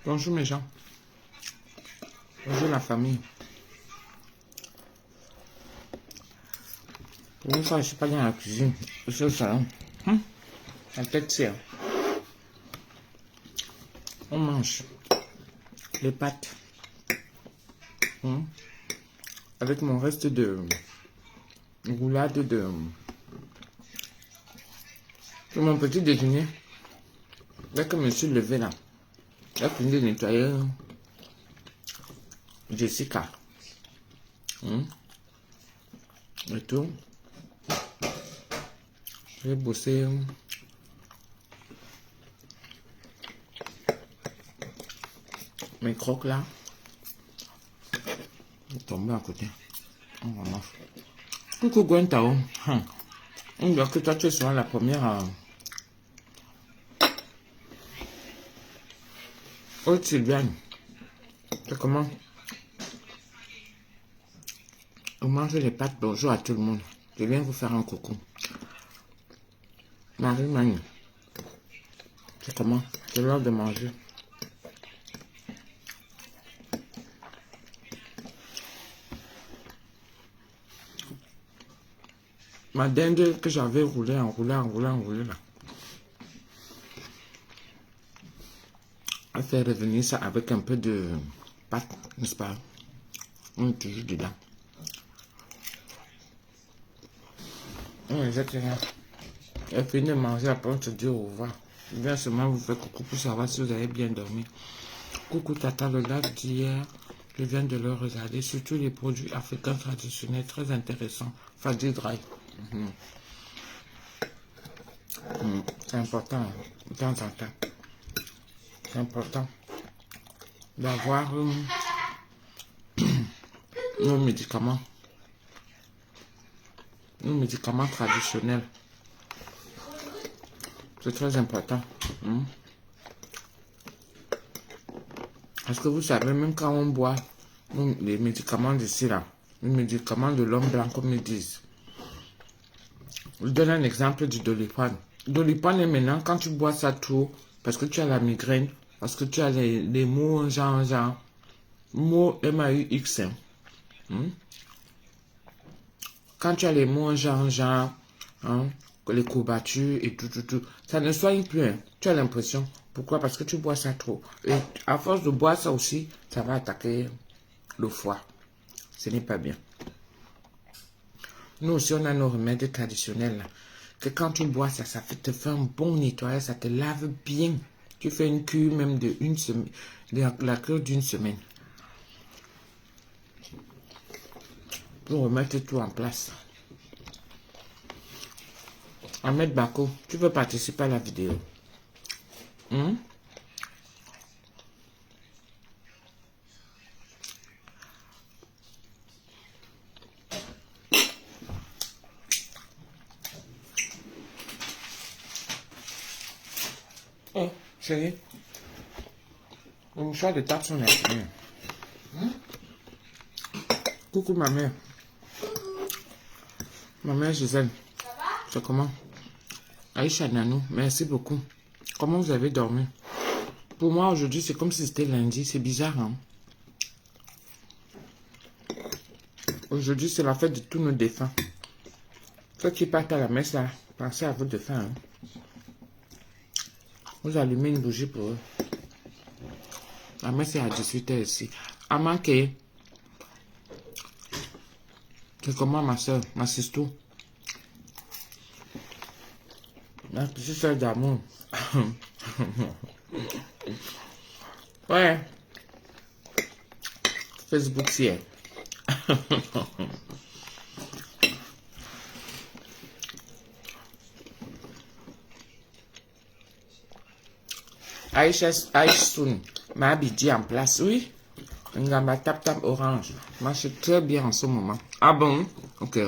Bonjour mes gens. Bonjour la famille. Pour une fois, je ne suis pas dans la cuisine. Je suis au salon. La tête serre. On mange les pâtes. Avec mon reste de roulade de mon petit déjeuner. Dès que je me suis levé là, j'ai fini de nettoyer Jessica. Et tout. J'ai bossé mes crocs là. Je tombé à côté. On va manger. Coucou Gwentao. On dirait que toi tu es souvent la première à... Oh Sylviane. C'est comment? On mange les pâtes. Bonjour à tout le monde. Je viens vous faire un coucou. Marie-Magne. C'est comment? C'est l'heure de manger. Ma dinde que j'avais roulée là. Elle fait revenir ça avec un peu de pâte, n'est-ce pas? On est toujours dedans. Exactement. Elle finit de manger, après on se dit au revoir. Je viens seulement vous faire coucou pour savoir si vous avez bien dormi. Coucou Tata, le live d'hier, je viens de le regarder. Surtout les produits africains traditionnels, très intéressants. Fadi Dry. C'est important, de temps en temps. C'est important d'avoir nos médicaments traditionnels. C'est très important. Parce que vous savez, même quand on boit les médicaments d'ici là, les médicaments de l'homme blanc comme ils disent. Je donne un exemple du Doliprane. Doliprane est maintenant, quand tu bois ça trop, parce que tu as la migraine, parce que tu as les mots genre, mots MAUX. Quand tu as les mots genre, les courbatures et tout, ça ne soigne plus. Tu as l'impression. Pourquoi? Parce que tu bois ça trop. Et à force de boire ça aussi, ça va attaquer le foie. Ce n'est pas bien. Nous aussi, on a nos remèdes traditionnels. Là, que quand tu bois ça, ça te fait un bon nettoyage, ça te lave bien. Tu fais une cure même de une semaine, la cure d'une semaine. Pour remettre tout en place. Ahmed Bako, tu veux participer à la vidéo? Oh, chérie. Le mouchoir de table sont là. Coucou ma mère. Ma mère Gisèle. Ça va? C'est comment? Aïcha Nanou, merci beaucoup. Comment vous avez dormi? Pour moi aujourd'hui c'est comme si c'était lundi. C'est bizarre hein? Aujourd'hui c'est la fête de tous nos défunts. Ceux qui partent à la messe là, pensez à vos défunts hein? Vous allumez une bougie pour eux. La messe est à 18h ici. À manquer. C'est comment ma soeur, ma sister? Ma petite soeur d'amour. Ouais. Facebook si elle. Aïcha Soun, ma Abidji en place, oui. Ngamba tap orange. Marche très bien en ce moment. Ah bon? Ok.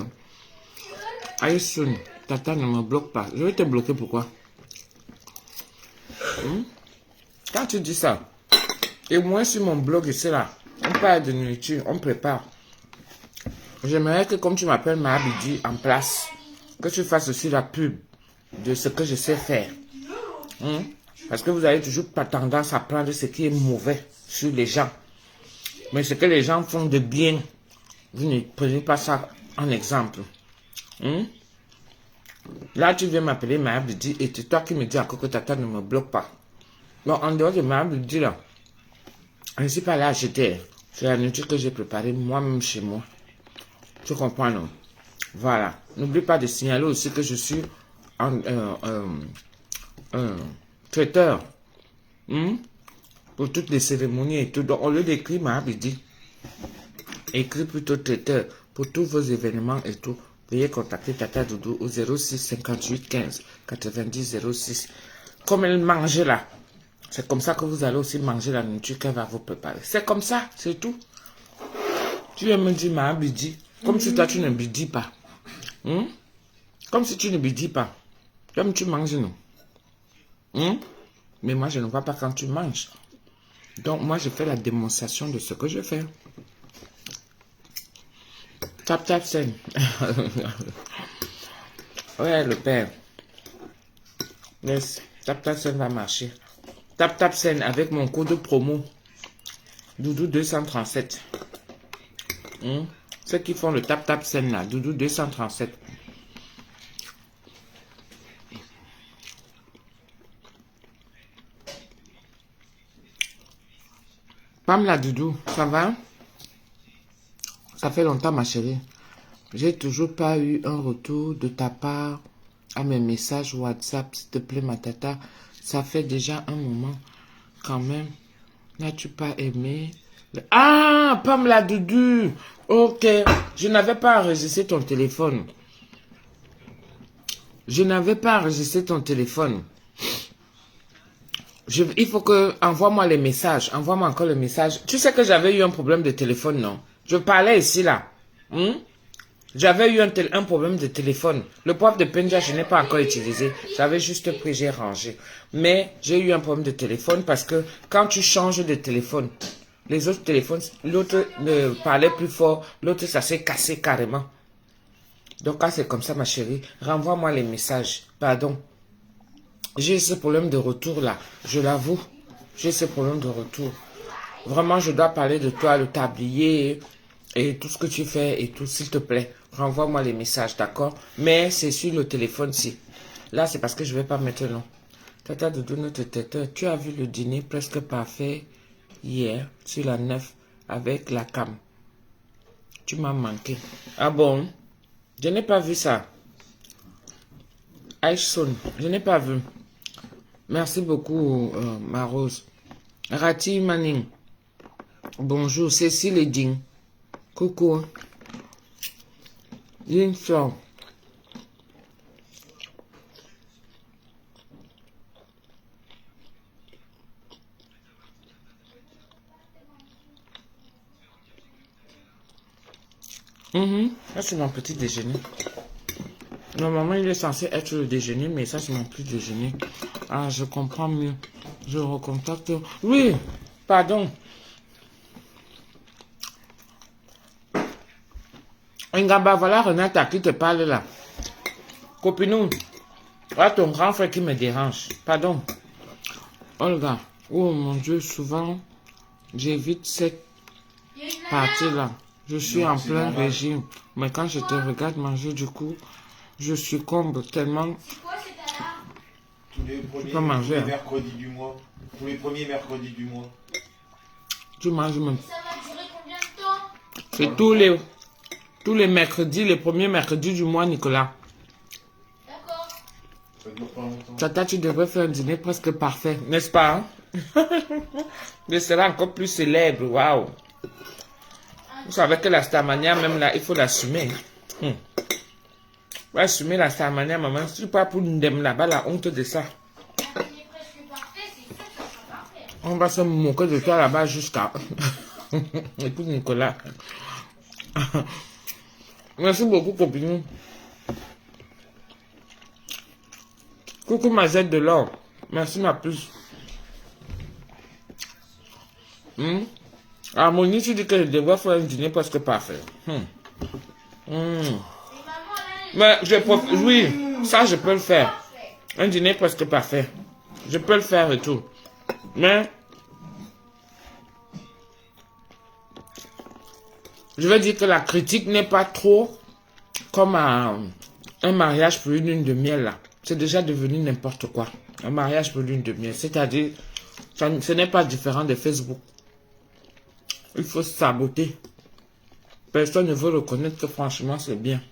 Aïcha Soun, Tata ne me bloque pas. Je vais te bloquer pourquoi? Quand tu dis ça, et moi sur mon blog ici là, on parle de nourriture, on prépare. J'aimerais que comme tu m'appelles ma Abidji en place, que tu fasses aussi la pub de ce que je sais faire. Parce que vous avez toujours pas tendance à prendre ce qui est mauvais sur les gens. Mais ce que les gens font de bien, vous ne prenez pas ça en exemple. Là, tu viens m'appeler Mahabidi et c'est toi qui me dis encore que Tata ne me bloque pas. Bon, en dehors de Mahabidi, là, je ne suis pas là à acheter. C'est la nourriture que j'ai préparée moi-même chez moi. Tu comprends, non? Voilà. N'oublie pas de signaler aussi que je suis un traiteur. Pour toutes les cérémonies et tout. Donc, au lieu d'écrire Mahabidi, écris plutôt traiteur pour tous vos événements et tout. Veuillez contacter Tata Doudou au 06 58 15 90 06. Comme elle mange là, c'est comme ça que vous allez aussi manger la nourriture qu'elle va vous préparer. C'est comme ça, c'est tout. Tu viens me dire Mahabidi, comme si toi tu ne bidis pas. Comme si tu ne bidis pas. Comme tu manges, non. Mais moi, je ne vois pas quand tu manges. Donc, moi, je fais la démonstration de ce que je fais. Tap, tap, scène. Ouais, le père. Yes, tap, tap, scène va marcher. Tap, tap, scène avec mon code promo. Doudou 237. Ceux qui font le tap, tap, scène là. Doudou 237. Pamela Doudou, ça va? Ça fait longtemps, ma chérie. J'ai toujours pas eu un retour de ta part à mes messages WhatsApp, s'il te plaît, ma tata. Ça fait déjà un moment. Quand même, n'as-tu pas aimé? Ah, Pamela Doudou. Ok, je n'avais pas enregistré ton téléphone. Je n'avais pas enregistré ton téléphone. Il faut que... Envoie-moi les messages. Envoie-moi encore le message. Tu sais que j'avais eu un problème de téléphone, non? Je parlais ici, là. J'avais eu un problème de téléphone. Le poivre de Penja, je n'ai pas encore utilisé. J'avais juste pris, j'ai rangé. Mais j'ai eu un problème de téléphone parce que quand tu changes de téléphone, les autres téléphones, l'autre ne parlait plus fort. L'autre, ça s'est cassé carrément. Donc, quand c'est comme ça, ma chérie, renvoie-moi les messages. Pardon. J'ai ce problème de retour là, je l'avoue. J'ai ce problème de retour. Vraiment, je dois parler de toi, le tablier et tout ce que tu fais et tout, s'il te plaît. Renvoie-moi les messages, d'accord? Mais c'est sur le téléphone-ci. Là, c'est parce que je ne vais pas mettre le nom. Tata Doudou, notre tête, tu as vu le dîner presque parfait hier sur la 9 avec la cam. Tu m'as manqué. Ah bon? Je n'ai pas vu ça. Aishson, je n'ai pas vu. Merci beaucoup, ma Rose. Rati Manning. Bonjour, Cécile Eding. Coucou. Lynn Flor. Ça, c'est mon petit déjeuner. Normalement, il est censé être le déjeuner, mais ça, c'est mon petit déjeuner. Ah, je comprends mieux. Je recontacte. Oui, pardon. Ngamba, voilà Renata qui te parle là. Copinou, voilà ton grand frère qui me dérange. Pardon. Olga, oh mon Dieu, souvent, j'évite cette partie-là. Je suis en plein régime. Mais quand je te regarde manger, du coup, je succombe tellement. Tous les mercredis du mois. Tous les premiers mercredis du mois. Tu manges même. Ça va durer combien de temps? C'est tous les mercredis, les premiers mercredis du mois, Nicolas. D'accord. Ça dure pas longtemps. Tata, tu devrais faire un dîner presque parfait, n'est-ce pas? Mais sera encore plus célèbre, waouh. Vous savez que la Starmania, même là, il faut l'assumer. Il faut assumer la Starmania, maman. Si tu pars pour Ndem là-bas, la honte de ça. Un dîner presque parfait, c'est sûr que ça sera parfait. On va se moquer de toi là-bas jusqu'à... Écoute, Nicolas. Merci beaucoup, copine. Coucou, ma Z de l'or. Merci, ma puce. Harmonie, tu dis que je devrais faire un dîner presque parfait. Et maman, là, Mais oui, ça, je peux le faire. Un dîner presque parfait. Je peux le faire et tout. Mais je veux dire que la critique n'est pas trop comme un mariage pour une lune de miel là. C'est déjà devenu n'importe quoi. Un mariage pour une lune de miel. C'est-à-dire, ce n'est pas différent de Facebook. Il faut se saboter. Personne ne veut reconnaître que franchement c'est bien.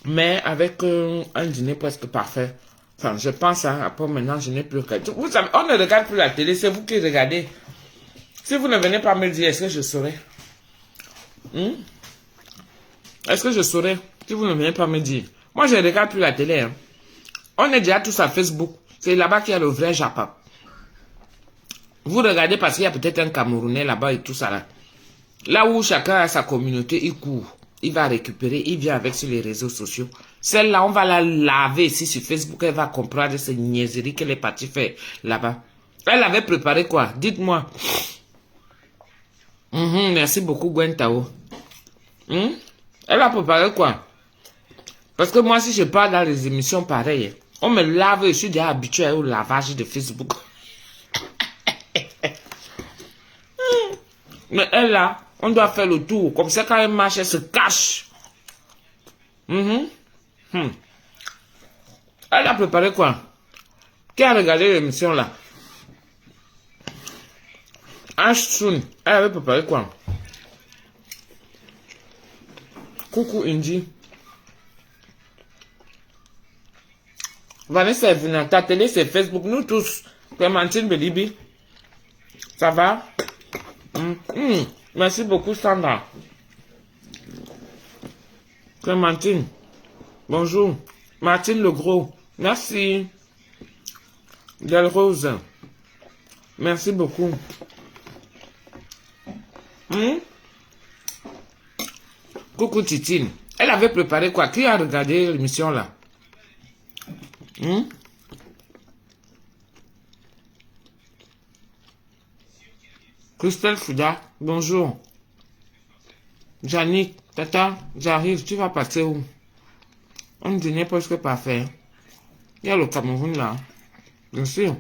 Mais avec un dîner presque parfait. Enfin, je pense, hein, après maintenant, je n'ai plus regardé. Vous savez, on ne regarde plus la télé, c'est vous qui regardez. Si vous ne venez pas me dire, est-ce que je saurais? Est-ce que je saurais si vous ne venez pas me dire? Moi, je ne regarde plus la télé. Hein. On est déjà tous à Facebook. C'est là-bas qu'il y a le vrai Japon. Vous regardez parce qu'il y a peut-être un Camerounais là-bas et tout ça là. Là où chacun a sa communauté, il court. Il va récupérer, il vient avec sur les réseaux sociaux. Celle-là, on va la laver ici sur Facebook. Elle va comprendre ces niaiseries qu'elle est partie faire là-bas. Elle avait préparé quoi? Dites-moi. Merci beaucoup, Gwen Tao. Elle a préparé quoi? Parce que moi, si je parle dans les émissions pareilles, on me lave, je suis déjà habitué au lavage de Facebook. Mais elle là, on doit faire le tour. Comme ça, quand elle marche, elle se cache. Elle a préparé quoi? Qui a regardé l'émission là? Ashton, elle avait préparé quoi? Coucou Indy. Vanessa est venue. Ta télé c'est Facebook. Nous tous. Clémentine Belibi. Ça va? Merci beaucoup Sandra. Clémentine. Bonjour. Martine Legros. Merci. Del Rose. Merci beaucoup. Coucou Titine. Elle avait préparé quoi? Qui a regardé l'émission là? Christelle Fouda, bonjour. Jannick, Tata, j'arrive, tu vas passer où? On dîner presque parfait. Il y a le Cameroun là. Bien sûr.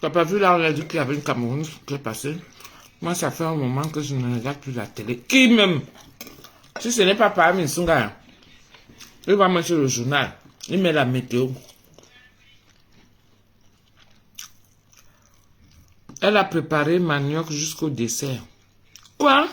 T'as pas vu là, on a dit qu'il y avait une Cameroun qui est passé. Moi, ça fait un moment que je ne regarde plus la télé. Qui même? Si ce n'est pas par Minsunga, il va mettre le journal. Il met la météo. Elle a préparé manioc jusqu'au dessert. Quoi?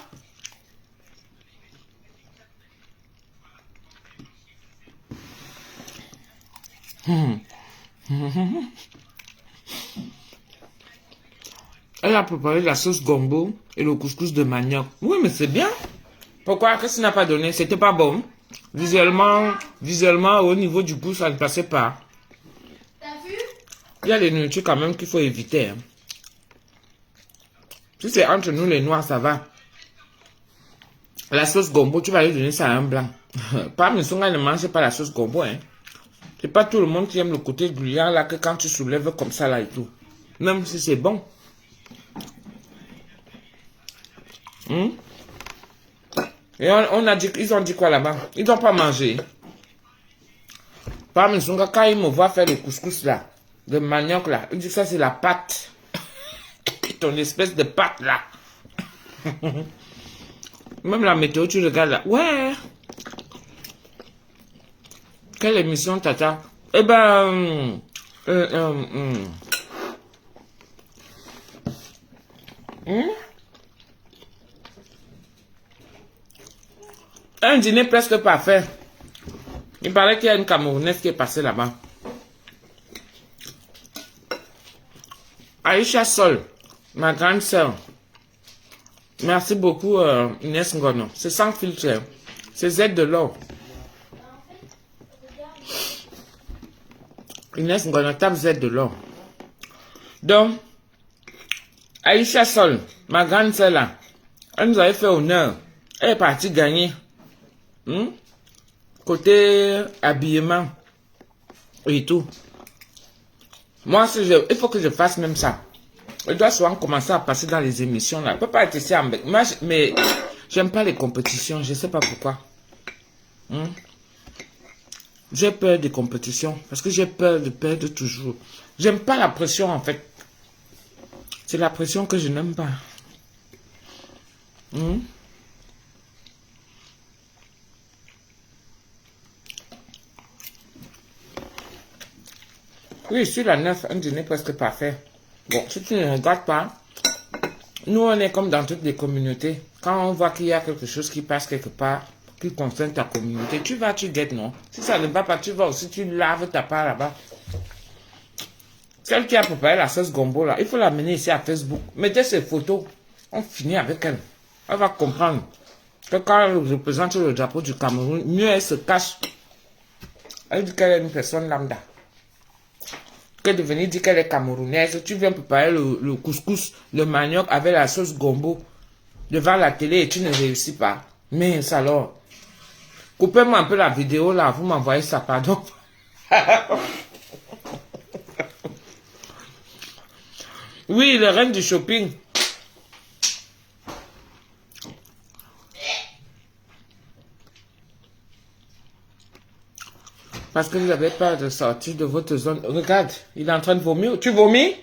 Elle a préparé la sauce gombo et le couscous de manioc. Oui, mais c'est bien. Pourquoi? Qu'est-ce qu'il n'a pas donné? C'était pas bon. Visuellement, au niveau du goût, ça ne passait pas. T'as vu? Il y a des nourritures quand même qu'il faut éviter. Hein. Si c'est entre nous les noirs, ça va. La sauce gombo, tu vas lui donner ça à un blanc. Pas Minsunga ne mange pas la sauce gombo. Hein. C'est pas tout le monde qui aime le côté gluant là que quand tu soulèves comme ça là et tout. Même si c'est bon. Et on a dit, ils ont dit quoi là-bas? Ils n'ont pas mangé. Par Minsunga, quand ils me voient faire le couscous là, de manioc là, ils disent ça c'est la pâte. Ton espèce de pâte là. Même la météo, tu regardes là. Ouais. Quelle émission, Tata? Eh ben... Un dîner presque parfait. Il paraît qu'il y a une Camerounaise qui est passée là-bas. Aïcha Sol, ma grande sœur. Merci beaucoup, Inès Ngono. C'est sans filtre. C'est Z de l'or. Inès Ngono, tape Z de l'or. Donc, Aïcha Sol, ma grande sœur là, elle nous avait fait honneur. Elle est partie gagner. Côté habillement et tout. Moi, il faut que je fasse même ça. Je dois souvent commencer à passer dans les émissions là. Je ne peux pas être ici en bec. Mais j'aime pas les compétitions. Je ne sais pas pourquoi. J'ai peur des compétitions parce que j'ai peur de perdre toujours. J'aime pas la pression en fait. C'est la pression que je n'aime pas. Oui, sur la 9, un dîner presque parfait. Bon, si tu ne regardes pas, nous on est comme dans toutes les communautés. Quand on voit qu'il y a quelque chose qui passe quelque part, qui concerne ta communauté, tu vas, tu guettes, non? Si ça ne va pas, tu vas aussi, tu laves ta part là-bas. Celle qui a préparé la sauce gombo là, il faut l'amener ici à Facebook. Mettez ses photos, on finit avec elle. Elle va comprendre que quand elle représente le drapeau du Cameroun, mieux elle se cache. Elle dit qu'elle est une personne lambda. Que de venir dire qu'elle est camerounaise, tu viens préparer le couscous, le manioc avec la sauce gombo devant la télé et tu ne réussis pas. Mais ça alors, coupez-moi un peu la vidéo là, vous m'envoyez ça, pardon. Oui, le reine du shopping. Parce que vous avez peur de sortir de votre zone. Regarde, il est en train de vomir. Tu vomis?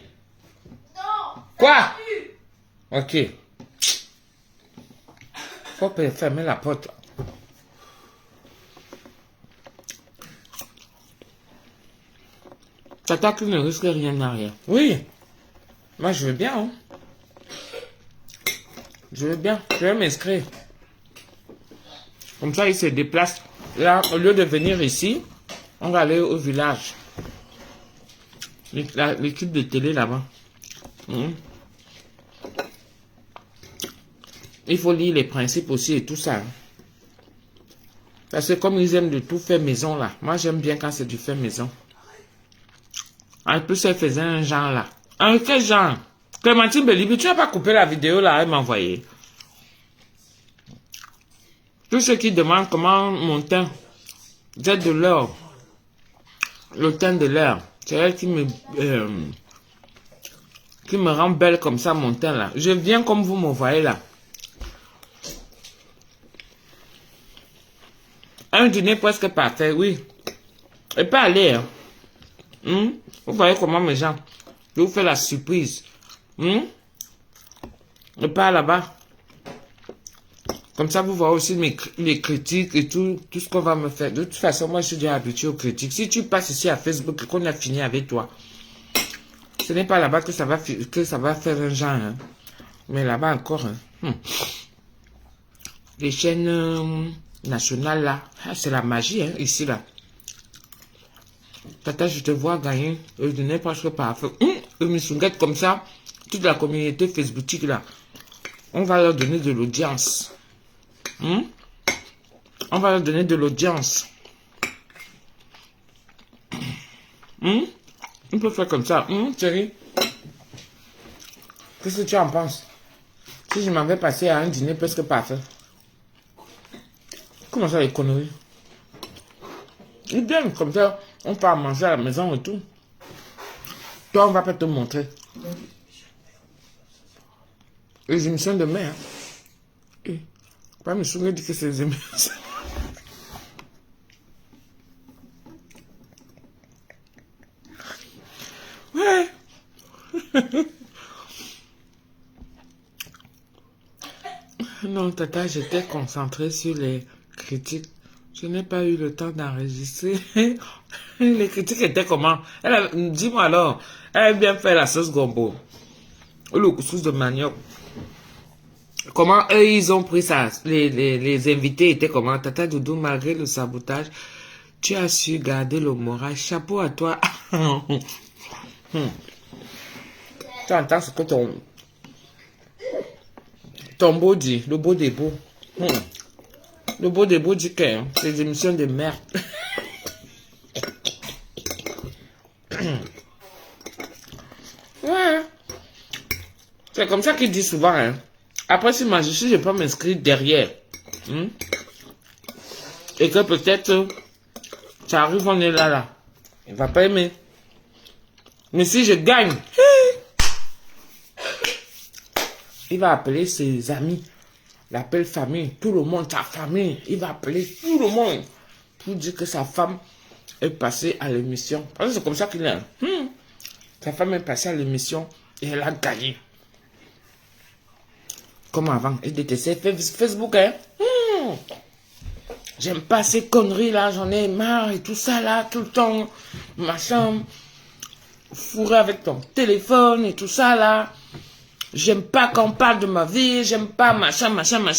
Non. Quoi? Ok. Faut fermer la porte. Tata qui ne risque rien à rien. Oui. Moi, je veux bien. Hein. Je veux bien. Je vais m'inscrire. Comme ça, il se déplace. Là, au lieu de venir ici, on va aller au village. L'équipe de télé là-bas. Il faut lire les principes aussi et tout ça. Hein. Parce que comme ils aiment de tout faire maison là. Moi, j'aime bien quand c'est du fait maison. En plus, elle faisait un genre là. Un quel genre? Clémentine Belibi, tu n'as pas coupé la vidéo là, elle m'a envoyé. Tous ceux qui demandent comment mon teint, j'ai de l'or. Le teint de l'heure. C'est elle qui me rend belle comme ça, mon teint là. Je viens comme vous me voyez là. Un dîner presque parfait, oui. Et pas aller. Hein. Vous voyez comment mes gens. Je vous fais la surprise. Et pas là-bas. Comme ça, vous voyez aussi les critiques et tout ce qu'on va me faire. De toute façon, moi, je suis déjà habitué aux critiques. Si tu passes ici à Facebook et qu'on a fini avec toi, ce n'est pas là-bas que ça va faire un genre. Hein. Mais là-bas encore. Hein. Les chaînes nationales, là, c'est la magie, hein, ici, là. Tata, je te vois gagner le dîner presque parfait. Le missunguette comme ça, toute la communauté Facebooktique, là, on va leur donner de l'audience. On va leur donner de l'audience. On peut faire comme ça. Chérie, qu'est-ce que tu en penses? Si je m'avais passé à un dîner presque parfait. Comment ça, les conneries? Ils viennent comme ça, on part manger à la maison et tout. Toi, on va pas te montrer. Les émissions de mer. Pas me souvenir de que c'est les émissions. Ouais. Non, tata, j'étais concentrée sur les critiques. Je n'ai pas eu le temps d'enregistrer. Les critiques étaient comment? Dis-moi alors. Elle a bien fait la sauce gombo. Ou le couscous de manioc. Comment eux, ils ont pris ça? Les invités étaient comment? Tata Doudou, malgré le sabotage, tu as su garder le moral. Chapeau à toi. Tu entends ce que ton beau dit, le beau des beaux. Le beau des beaux dit que hein, c'est des émissions de merde. Ouais. C'est comme ça qu'il dit souvent. Hein. Après, si moi, je peux m'inscrire derrière. Et que peut-être, ça arrive, on est là. Il va pas aimer. Mais si je gagne, il va appeler ses amis, la belle famille, tout le monde, sa famille. Il va appeler tout le monde pour dire que sa femme est passé à l'émission. Parce que c'est comme ça qu'il est. Sa femme est passée à l'émission et elle a gagné. Comme avant. Elle détestait Facebook, hein. J'aime pas ces conneries là, j'en ai marre et tout ça là, tout le temps, machin, fourré avec ton téléphone et tout ça là. J'aime pas qu'on parle de ma vie, j'aime pas machin. Maintenant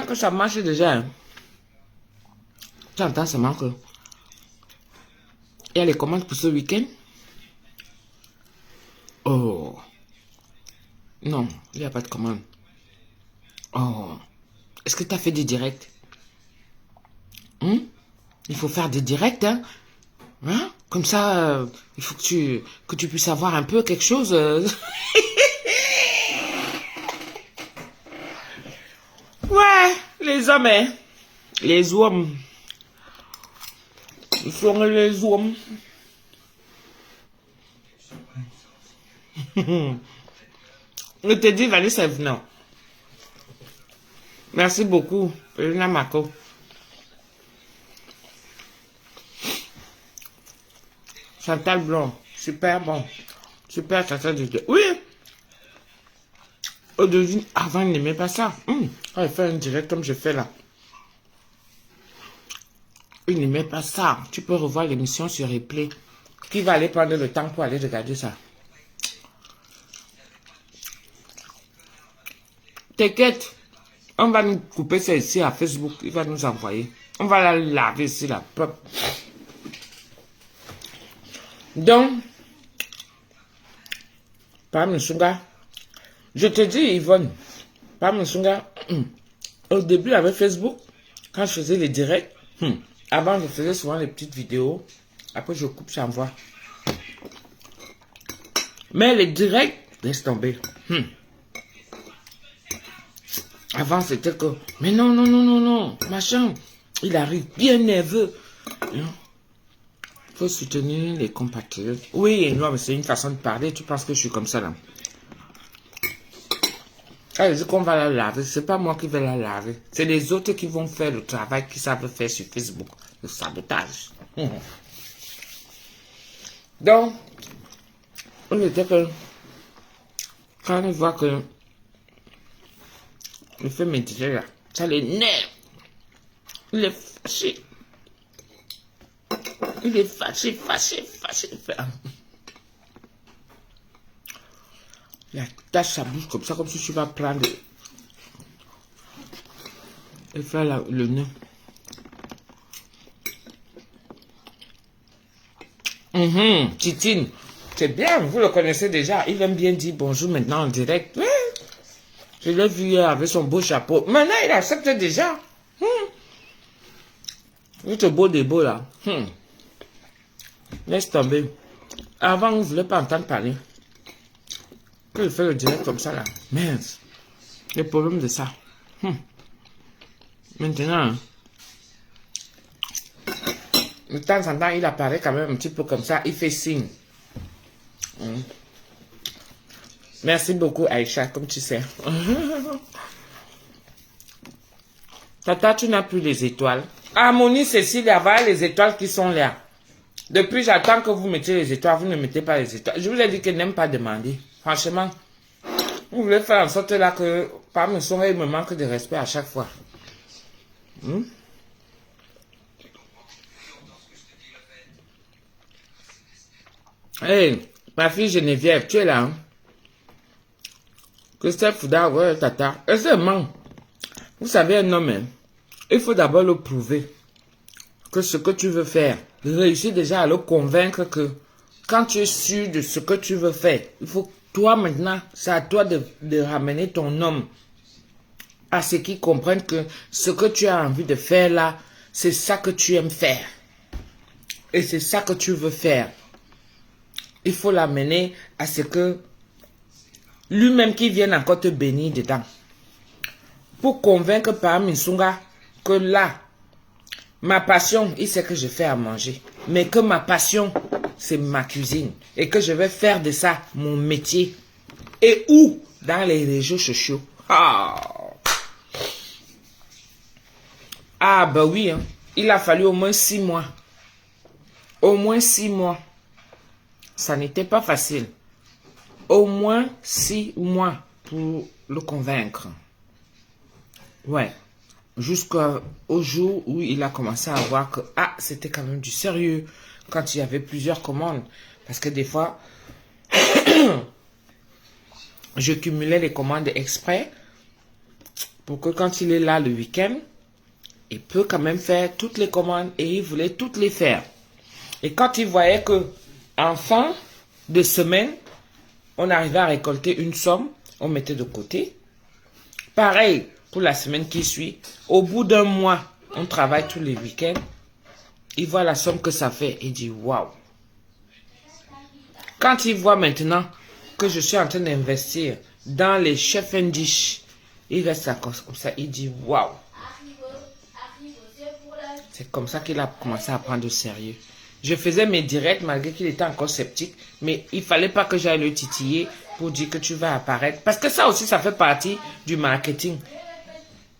que ça marche déjà, hein. Tu entends seulement que il y a les commandes pour ce week-end. Oh. Non, il n'y a pas de commande. Oh. Est-ce que tu as fait des directs? Il faut faire des directs, hein? Comme ça, il faut que tu puisses avoir un peu quelque chose. Ouais, les hommes, hein? Les hommes. Ils sont les hommes. Je te dis, Vanessa, non. Merci beaucoup, Elena Mako. Chantal Blanc, super bon. Super Chantal de... Oui. Au-dessus, avant, il n'aimait pas ça. Quand il fait un direct comme je fais là. Il n'aimait pas ça. Tu peux revoir l'émission sur replay. Qui va aller prendre le temps pour aller regarder ça? T'inquiète. On va nous couper ça ici à Facebook. Il va nous envoyer. On va la laver ici, la pop. Donc, Pam Nsunga, je te dis, Yvonne, Pam Nsunga, au début avec Facebook, quand je faisais les directs, avant je faisais souvent les petites vidéos. Après je coupe, j'envoie. Mais les directs, laisse tomber. Avant, c'était que, mais non, machin, il arrive bien nerveux. Il faut soutenir les compatriotes. Oui, non, mais c'est une façon de parler. Tu penses que je suis comme ça, là? Elle dit qu'on va la laver. C'est pas moi qui vais la laver. C'est les autres qui vont faire le travail qu'ils savent faire sur Facebook. Le sabotage. Donc, on était que, quand on voit que le fait m'intéresse là, ça l'énerve. Il est fâché. Il est fâché. Il attache sa bouche comme ça, comme si tu vas prendre et faire le nœud. Titine, c'est bien, vous le connaissez déjà. Il aime bien dire bonjour maintenant en direct. Je l'ai vu hier avec son beau chapeau. Maintenant, il accepte déjà. Ce beau débeau là. Laisse tomber. Avant, on ne voulait pas entendre parler. Quand il fait le direct comme ça là. Merde. Les problèmes de ça. Maintenant, de temps en temps, il apparaît quand même un petit peu comme ça. Il fait signe. Merci beaucoup, Aïcha, comme tu sais. Tata, tu n'as plus les étoiles. Harmonie, Cécile, il y a les étoiles qui sont là. Depuis, j'attends que vous mettiez les étoiles. Vous ne mettez pas les étoiles. Je vous ai dit qu'elle n'aime pas demander. Franchement, vous voulez faire en sorte là que, par mes soins, il me manque de respect à chaque fois. Hey, ma fille Geneviève, tu es là, hein? Christophe Fouda, ouais, tata. Et c'est man. Vous savez, un homme, hein, il faut d'abord le prouver que ce que tu veux faire, réussir déjà à le convaincre que quand tu es sûr de ce que tu veux faire, il faut toi maintenant, c'est à toi de ramener ton homme à ce qu'il comprenne que ce que tu as envie de faire là, c'est ça que tu aimes faire. Et c'est ça que tu veux faire. Il faut l'amener à ce que lui-même qui vienne encore te bénir dedans. Pour convaincre par Nsunga que là, ma passion, il sait que je fais à manger. Mais que ma passion, c'est ma cuisine. Et que je vais faire de ça mon métier. Et où? Dans les réseaux sociaux. Ah, bah oui. Hein. Il a fallu au moins 6 mois. Au moins 6 mois. Ça n'était pas facile. Au moins 6 mois pour le convaincre. Ouais. Jusqu'au jour où il a commencé à voir que c'était quand même du sérieux quand il y avait plusieurs commandes. Parce que des fois, je cumulais les commandes exprès pour que quand il est là le week-end, il peut quand même faire toutes les commandes et il voulait toutes les faire. Et quand il voyait que en fin de semaine, on arrivait à récolter une somme, on mettait de côté. Pareil pour la semaine qui suit. Au bout d'un mois, on travaille tous les week-ends. Il voit la somme que ça fait et dit waouh. Quand il voit maintenant que je suis en train d'investir dans les chefs and dish, il reste comme ça, il dit waouh. C'est comme ça qu'il a commencé à prendre au sérieux. Je faisais mes directs malgré qu'il était encore sceptique, mais il fallait pas que j'aille le titiller pour dire que tu vas apparaître. Parce que ça aussi, ça fait partie du marketing.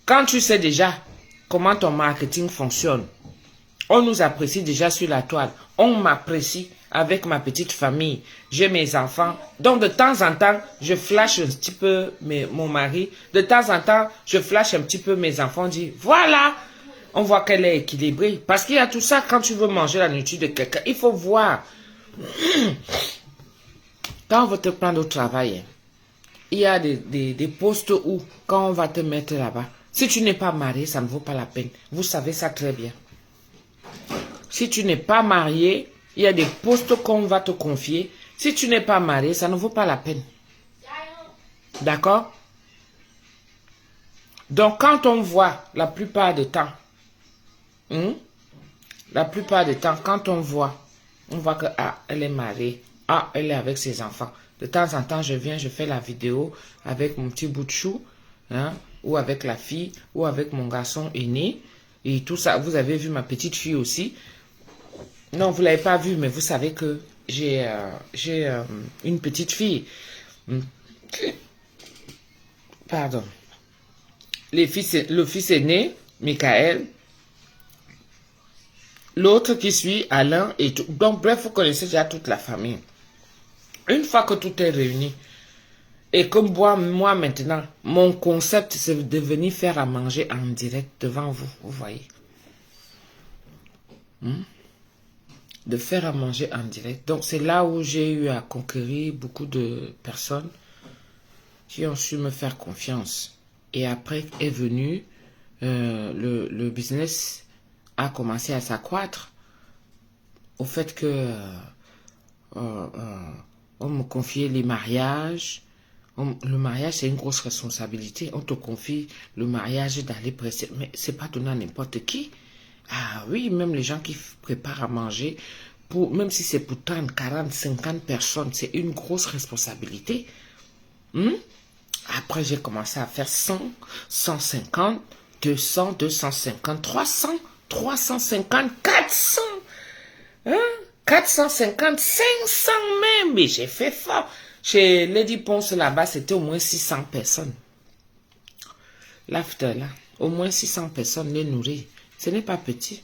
Quand tu sais déjà comment ton marketing fonctionne, on nous apprécie déjà sur la toile. On m'apprécie avec ma petite famille. J'ai mes enfants. Donc de temps en temps, je flash un petit peu mon mari. De temps en temps, je flash un petit peu mes enfants. On dit, voilà, on voit qu'elle est équilibrée. Parce qu'il y a tout ça, quand tu veux manger la nourriture de quelqu'un, il faut voir. Quand on va te prendre au travail, il y a des postes où, quand on va te mettre là-bas, si tu n'es pas marié, ça ne vaut pas la peine. Vous savez ça très bien. Si tu n'es pas marié, il y a des postes qu'on va te confier. Si tu n'es pas marié, ça ne vaut pas la peine. D'accord? Donc, quand on voit la plupart du temps, quand on voit que, elle est mariée, elle est avec ses enfants. De temps en temps, je viens, je fais la vidéo avec mon petit bout de chou, ou avec la fille, ou avec mon garçon aîné, et tout ça. Vous avez vu ma petite fille aussi. Non, vous ne l'avez pas vu, mais vous savez que j'ai une petite fille. Pardon. Le fils aîné, Michael. L'autre qui suit, Alain et tout. Donc, bref, vous connaissez déjà toute la famille. Une fois que tout est réuni, et comme moi maintenant, mon concept, c'est de venir faire à manger en direct devant vous, vous voyez. De faire à manger en direct. Donc, c'est là où j'ai eu à conquérir beaucoup de personnes qui ont su me faire confiance. Et après est venu, le business a commencé à s'accroître au fait que on me confiait les mariages. Le mariage, c'est une grosse responsabilité. On te confie le mariage d'aller presser. Mais c'est pas donné à n'importe qui. Ah oui, même les gens qui préparent à manger, même si c'est pour 30, 40, 50 personnes, c'est une grosse responsabilité. Après, j'ai commencé à faire 100, 150, 200, 250, 300, 350, 400. 450, 500 même. Mais j'ai fait fort. Chez Lady Ponce, là-bas, c'était au moins 600 personnes. L'after, là, au moins 600 personnes les nourrir. Ce n'est pas petit.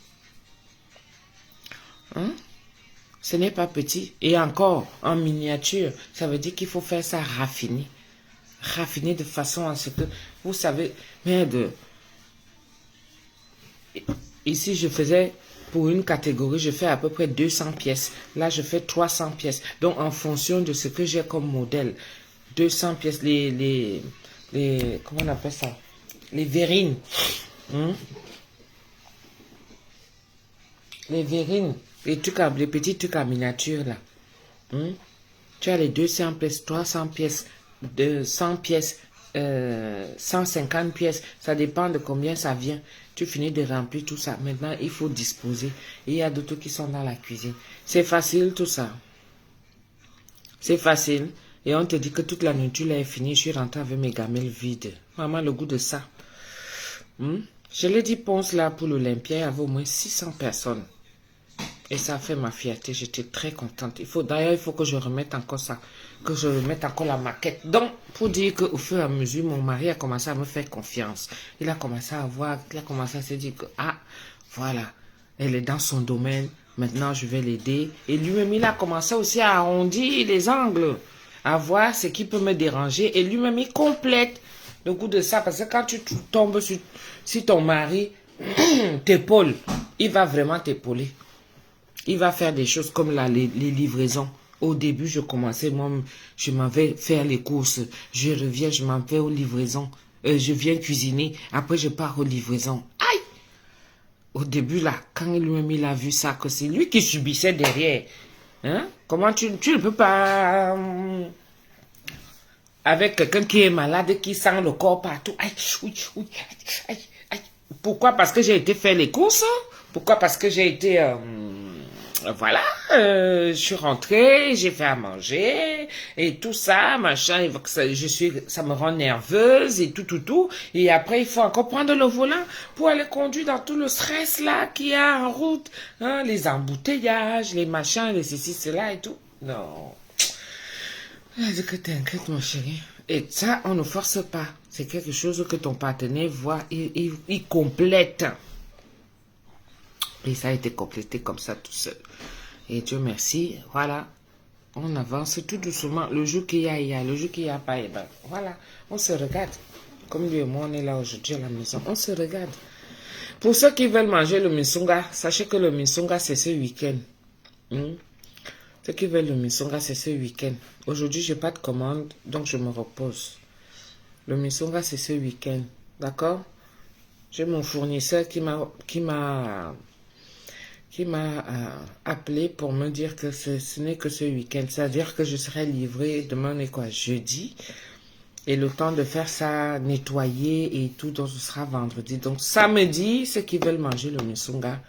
Ce n'est pas petit. Et encore, en miniature, ça veut dire qu'il faut faire ça raffiné. Raffiné de façon à ce que, vous savez, merde. Ici, je faisais, pour une catégorie, je fais à peu près 200 pièces. Là, je fais 300 pièces. Donc, en fonction de ce que j'ai comme modèle, 200 pièces, comment on appelle ça? Les verrines. Les verrines, les petits trucs en miniature là. Tu as les 200 pièces, 300 pièces, 100 pièces, 150 pièces. Ça dépend de combien ça vient. Tu finis de remplir tout ça. Maintenant, il faut disposer. Et il y a d'autres qui sont dans la cuisine. C'est facile tout ça. C'est facile. Et on te dit que toute la nourriture là est finie. Je suis rentré avec mes gamelles vides. Vraiment le goût de ça. Je l'ai dit, Ponce là pour l'Olympia, il y avait au moins 600 personnes. Et ça a fait ma fierté. J'étais très contente. D'ailleurs, il faut que je remette encore ça. Que je remette encore la maquette. Donc, pour dire qu'au fur et à mesure, mon mari a commencé à me faire confiance. Il a commencé à voir, il a commencé à se dire que, voilà, Elle est dans son domaine. Maintenant, je vais l'aider. Et lui-même, il a commencé aussi à arrondir les angles, à voir ce qui peut me déranger. Et lui-même, il complète le goût de ça. Parce que quand tu tombes sur si ton mari t'épaule, il va vraiment t'épauler. Il va faire des choses comme les livraisons. Au début, je commençais, moi, je m'en vais faire les courses. Je reviens, je m'en vais aux livraisons. Je viens cuisiner. Après, je pars aux livraisons. Aïe! Au début, là, quand lui-même, il a vu ça, que c'est lui qui subissait derrière. Hein? Comment tu ne peux pas... avec quelqu'un qui est malade, qui sent le corps partout. Aïe, oui, oui, aïe, aïe. Pourquoi? Parce que j'ai été faire les courses. Pourquoi? Parce que j'ai été... voilà, je suis rentrée, j'ai fait à manger, et tout ça, machin, ça me rend nerveuse, et tout. Et après, il faut encore prendre le volant pour aller conduire dans tout le stress là qu'il y a en route. Hein, les embouteillages, les machins, les ceci, cela et tout. Non. Dis que t'inquiète, mon chéri. Et ça, on ne force pas. C'est quelque chose que ton partenaire voit, il complète. Et ça a été complété comme ça tout seul. Et Dieu merci, voilà. On avance tout doucement. Le jour qu'il y a, il y a. Le jour qu'il n'y a pas, et ben, voilà. On se regarde. Comme lui et moi, on est là aujourd'hui à la maison. On se regarde. Pour ceux qui veulent manger le misonga, sachez que le misonga, c'est ce week-end. Ceux qui veulent le misonga, c'est ce week-end. Aujourd'hui, je n'ai pas de commande, donc je me repose. Le misonga, c'est ce week-end. D'accord? J'ai mon fournisseur qui m'a appelé pour me dire que ce n'est que ce week-end. C'est-à-dire que je serai livré demain, est quoi, jeudi. Et le temps de faire ça, nettoyer et tout, donc ce sera vendredi. Donc samedi, ceux qui veulent manger le misonga,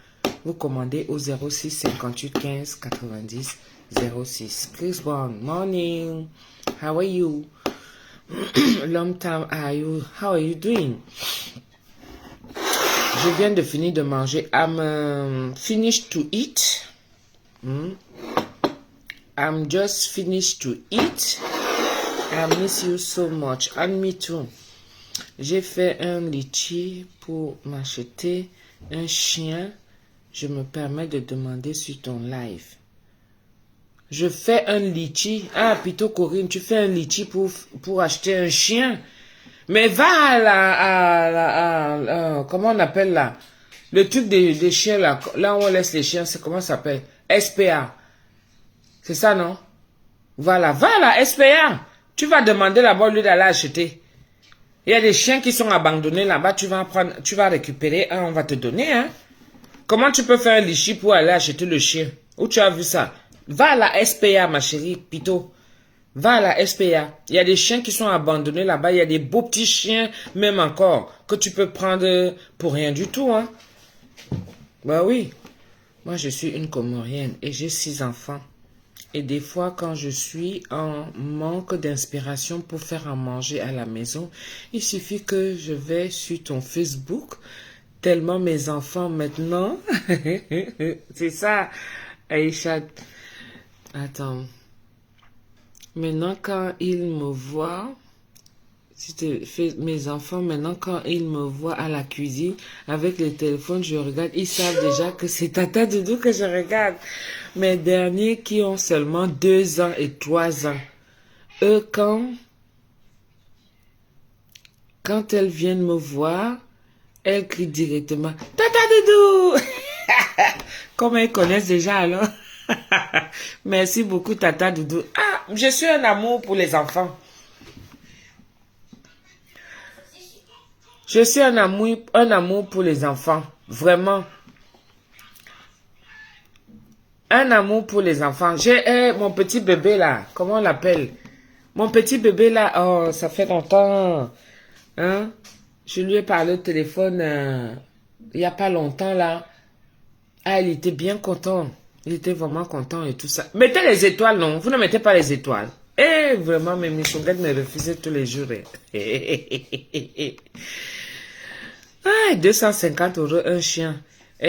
vous commandez au 06 58 15 90 06. Chris Brown, morning. How are you? Long time how are you doing? Je viens de finir de manger. I'm finished to eat. I'm just finished to eat. I miss you so much. And me too. J'ai fait un litchi pour m'acheter un chien. Je me permets de demander sur ton live. Je fais un litchi. Ah, plutôt Corinne, tu fais un litchi pour acheter un chien. Mais va à comment on appelle là? Le truc des chiens là, là où on laisse les chiens, c'est comment ça s'appelle? SPA. C'est ça, non? Voilà, va à la SPA. Tu vas demander là-bas au lieu d'aller acheter. Il y a des chiens qui sont abandonnés là-bas, tu vas récupérer un, on va te donner, hein? Comment tu peux faire un litchi pour aller acheter le chien? Où tu as vu ça? Va à la SPA, ma chérie, Pito. Va à la SPA. Il y a des chiens qui sont abandonnés là-bas. Il y a des beaux petits chiens, même encore, que tu peux prendre pour rien du tout, hein. Bah oui. Moi, je suis une Comorienne et j'ai 6 enfants. Et des fois, quand je suis en manque d'inspiration pour faire à manger à la maison, il suffit que je vais sur ton Facebook, tellement mes enfants maintenant... C'est ça, Aïcha. Attends. Maintenant, quand ils me voient, mes enfants, maintenant, quand ils me voient à la cuisine, avec le téléphone, je regarde, ils savent déjà que c'est Tata Doudou que je regarde. Mes derniers qui ont seulement 2 ans et 3 ans, eux, quand elles viennent me voir, elles crient directement, Tata Doudou! Comme elles connaissent déjà, alors. Merci beaucoup, Tata Doudou. Ah, je suis un amour pour les enfants. Je suis un amour pour les enfants. Vraiment. Un amour pour les enfants. J'ai mon petit bébé là. Comment on l'appelle? Mon petit bébé là. Oh, ça fait longtemps. Hein? Je lui ai parlé au téléphone il n'y a pas longtemps là. Ah, il était bien content. Il était vraiment content et tout ça. Mettez les étoiles, non? Vous ne mettez pas les étoiles. Eh, vraiment, mes michonguettes me refusaient tous les jours. Ah, 250 € un chien.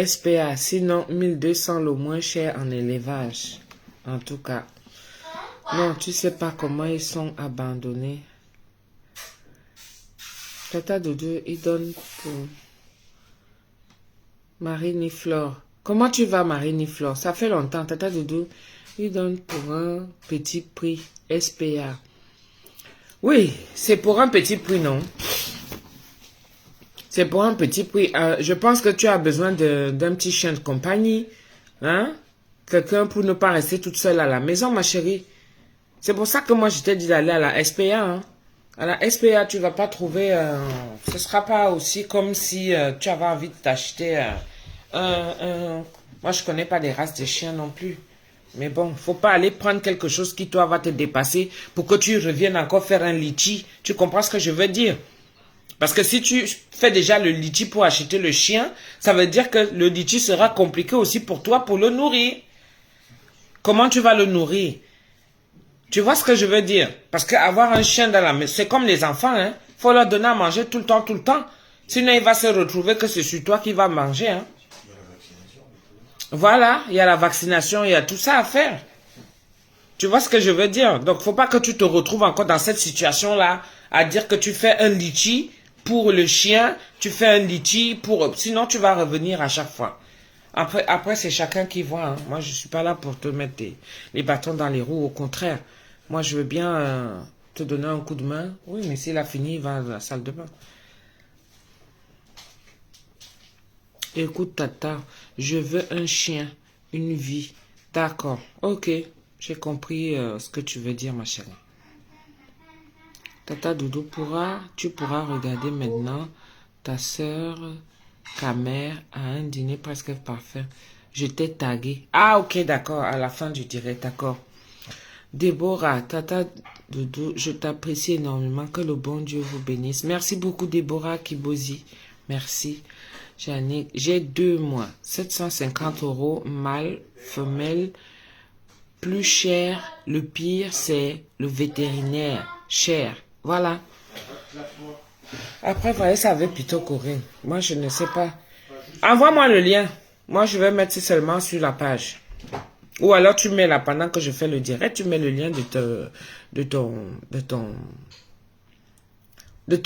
SPA, sinon 1200 le moins cher en élevage. En tout cas. Non, tu sais pas comment ils sont abandonnés. Tata Doudou, il donne pour Marine et Flore. Comment tu vas, Marine Flore? Ça fait longtemps. Tata Doudou, il donne pour un petit prix SPA. Oui, c'est pour un petit prix, non? C'est pour un petit prix. Je pense que tu as besoin d'un petit chien de compagnie. Hein? Quelqu'un pour ne pas rester toute seule à la maison, ma chérie. C'est pour ça que moi, je t'ai dit d'aller à la SPA. Hein? À la SPA, tu vas pas trouver... ce sera pas aussi comme si tu avais envie de t'acheter Moi, je connais pas des races de chiens non plus. Mais bon, faut pas aller prendre quelque chose qui, toi, va te dépasser pour que tu reviennes encore faire un litchi. Tu comprends ce que je veux dire? Parce que si tu fais déjà le litchi pour acheter le chien, ça veut dire que le litchi sera compliqué aussi pour toi pour le nourrir. Comment tu vas le nourrir? Tu vois ce que je veux dire? Parce qu'avoir un chien dans la maison, c'est comme les enfants, hein. Faut leur donner à manger tout le temps, tout le temps. Sinon, il va se retrouver que c'est sur toi qui va manger, hein. Voilà, il y a la vaccination, il y a tout ça à faire. Tu vois ce que je veux dire? Donc, faut pas que tu te retrouves encore dans cette situation-là, à dire que tu fais un litchi pour le chien, tu fais un litchi pour... Sinon, tu vas revenir à chaque fois. Après c'est chacun qui voit. Hein. Moi, je suis pas là pour te mettre les bâtons dans les roues. Au contraire, moi, je veux bien te donner un coup de main. Oui, mais s'il a fini, il va à la salle de bain. Écoute, Tata, je veux un chien, une vie. D'accord, ok. J'ai compris ce que tu veux dire, ma chérie. Tata Doudou, tu pourras regarder maintenant ta soeur, ta mère, a un dîner presque parfait. Je t'ai tagué. Ah, ok, d'accord, à la fin du direct, d'accord. Déborah, Tata Doudou, je t'apprécie énormément. Que le bon Dieu vous bénisse. Merci beaucoup, Déborah Kibozi. Merci. J'ai 2 mois. 750 €, mâle, femelle. Plus cher, le pire, c'est le vétérinaire. Cher. Voilà. Après, voyez, ça avait plutôt courir. Moi, je ne sais pas. Envoie-moi le lien. Moi, je vais mettre seulement sur la page. Ou alors, tu mets là, pendant que je fais le direct, tu mets le lien de ton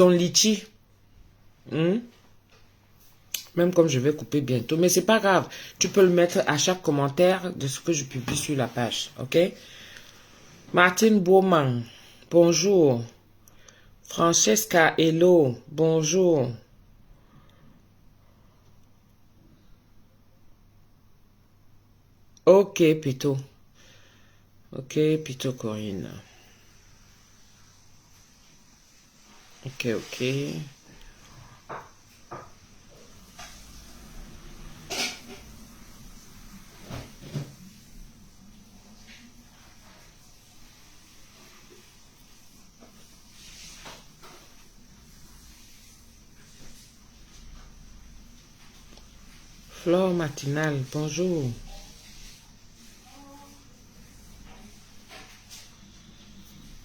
litchi. Même comme je vais couper bientôt. Mais c'est pas grave. Tu peux le mettre à chaque commentaire de ce que je publie sur la page. Ok? Martine Beaumont. Bonjour. Francesca Hello. Bonjour. Ok, Pito. Ok, Pito Corinne. Ok, ok. Flore matinale, bonjour.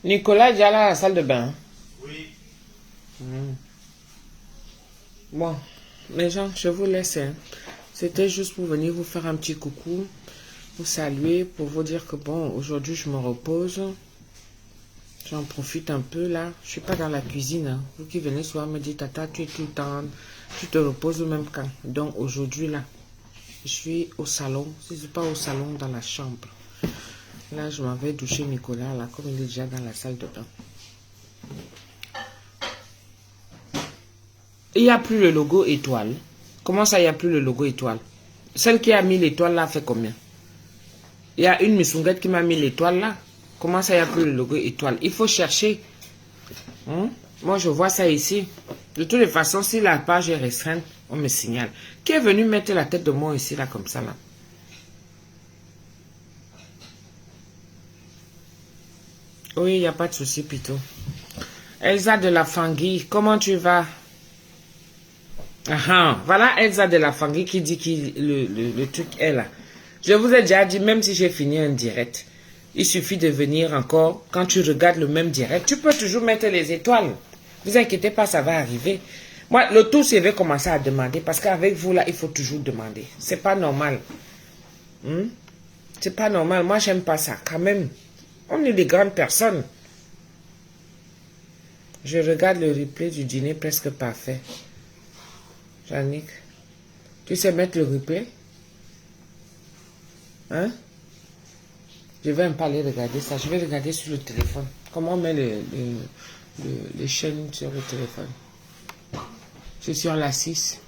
Nicolas est déjà là à la salle de bain. Oui. Bon, les gens, je vous laisse. Hein. C'était juste pour venir vous faire un petit coucou, vous saluer, pour vous dire que bon, aujourd'hui je me repose. J'en profite un peu là. Je suis pas dans la cuisine. Hein. Vous qui venez souvent me dire, Tata, tu es tout le temps, tu te reposes au même camp. Donc aujourd'hui là, je suis au salon. Si c'est pas au salon, dans la chambre. Là, je m'en vais doucher Nicolas là, comme il est déjà dans la salle de bain. Il n'y a plus le logo étoile. Comment ça, il n'y a plus le logo étoile? Celle qui a mis l'étoile là fait combien? Il y a une missunguette qui m'a mis l'étoile là. Comment ça, il n'y a plus le logo étoile? Il faut chercher. Moi, je vois ça ici. De toutes les façons, si la page est restreinte, on me signale. Qui est venu mettre la tête de moi ici, là, comme ça, là? Oui, il n'y a pas de souci, Pito. Elsa de la Fangui, comment tu vas? Voilà Elsa de la Fangui qui dit que le truc est là. Je vous ai déjà dit, même si j'ai fini un direct, il suffit de venir encore. Quand tu regardes le même direct, tu peux toujours mettre les étoiles. Vous inquiétez pas, ça va arriver. Moi, le tout, c'est de commencer à demander. Parce qu'avec vous, là, il faut toujours demander. C'est pas normal. C'est pas normal. Moi, j'aime pas ça. Quand même, on est des grandes personnes. Je regarde le replay du dîner presque parfait. Jannick, tu sais mettre le replay? Hein? Je vais même pas aller regarder ça. Je vais regarder sur le téléphone. Comment on met les chaînes sur le téléphone? C'est sur la 6.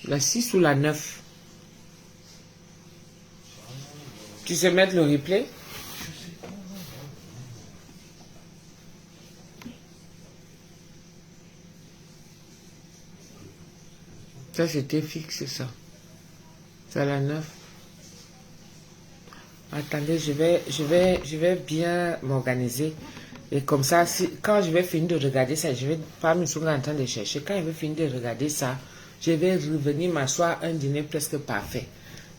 La 6 ou la 9? Tu sais mettre le replay? Ça, c'était fixe, ça. C'est la 9. Attendez, je vais bien m'organiser. Et comme ça, quand je vais finir de regarder ça, je vais pas me souvenir en train de chercher. Quand je vais finir de regarder ça, je vais revenir m'asseoir un dîner presque parfait.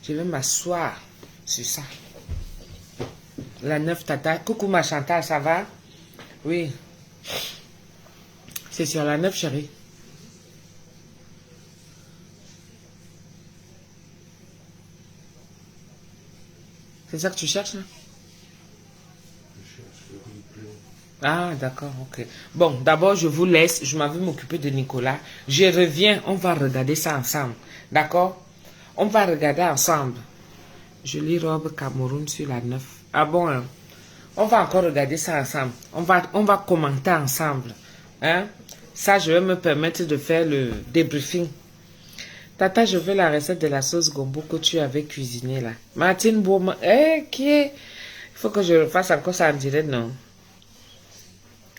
Je vais m'asseoir sur ça. La 9 tata. Coucou ma Chantal, ça va? Oui. C'est sur la 9, chérie. C'est ça que tu cherches, là? Ah, d'accord, ok. Bon, d'abord, je vous laisse. Je m'en vais m'occuper de Nicolas. Je reviens, on va regarder ça ensemble. D'accord? On va regarder ensemble. Jolie robe Cameroun sur la 9. Ah bon, hein? On va encore regarder ça ensemble. On va commenter ensemble. Hein? Ça, je vais me permettre de faire le débriefing. Tata, je veux la recette de la sauce gombo que tu avais cuisinée là. Martine Bourma. Qui est... Il faut que je fasse encore ça en direct, non?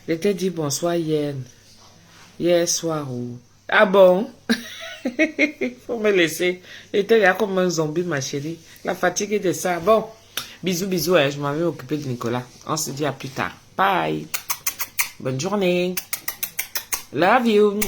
Je t'ai dit bonsoir hier. Hier soir ou... Ah bon? Faut me laisser. J'étais là comme un zombie, ma chérie. La fatigue est de ça. Bon. Bisous, bisous. Je m'en vais occuper de Nicolas. On se dit à plus tard. Bye. Bonne journée. Love you.